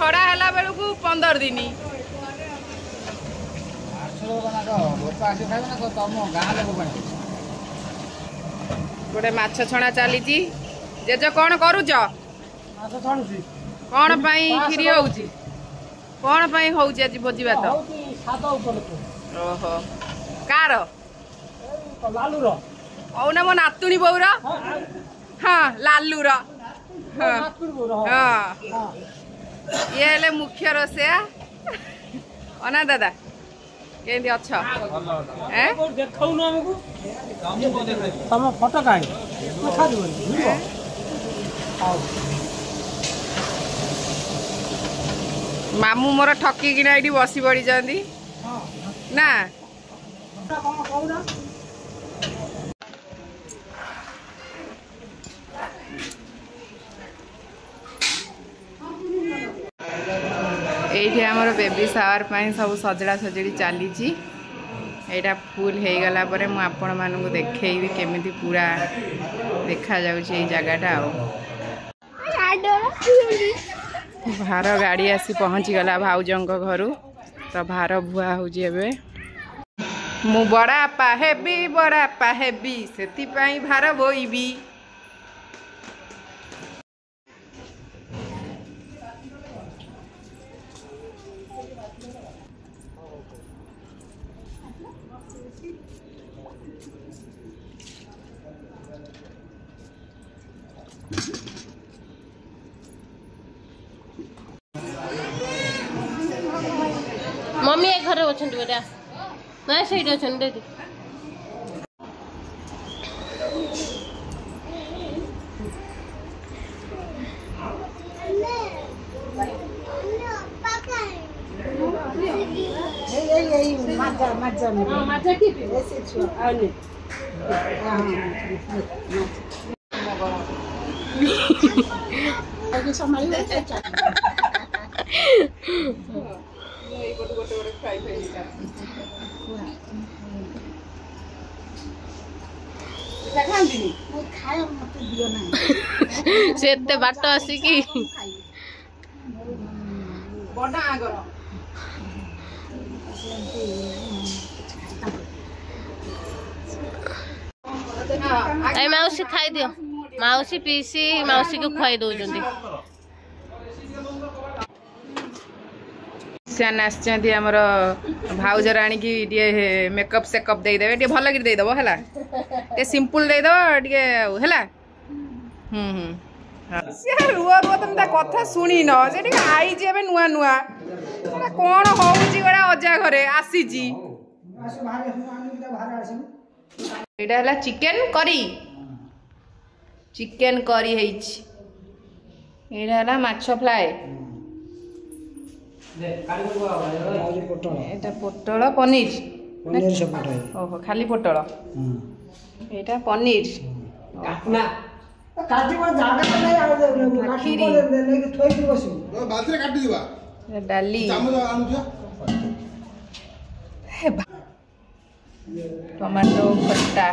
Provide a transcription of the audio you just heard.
छड़ा है बेलू 15 दिन गोटे माछ छणा चली जेज कौन करुच कौन खीरी होउची कौन होउची आज भोजी भात ओहो कार औना मो नातुणी बौर हाँ लालूर हाँ ये हेले मुख्य रोषेया अना दादा केंदी अच्छा हैं तम फोटो काढ मामू मोर ठकी किना एठी बसी पड़ी जांदी ना ये आमर बेबी शावर सब सजड़ा सजड़ी चली यहाँ फुल हो गला पर मु आपण मानू देखी केमी पूरा देखा जाऊँगी जगटा भार गाड़ी आसी पहुँची गला भाउजों घर तो भार भुआ होजी मु बड़ापा हेबी से भार बोईबी मम्मी एक घर अच्छा बेटा ना सही अच्छा दे दी से बाट आसिकी मौसी खाई दियो मौसी पीसी मौसी को खुआई दौरान आमर भाउज राणी की मेकअप सेकअप देदेवे टे भल कि देदेव है टे सिंपल देदेव टे है रुआ रुआ तुम कथा शुणी न से आई नुआ नुआ कौन हूँ गोटा अजा घरे आसी चिकेन करी है माछ फ्राए पोटल पनीर ओहो खाली पोटल एटा पनीर डाली टमाटो खट्टा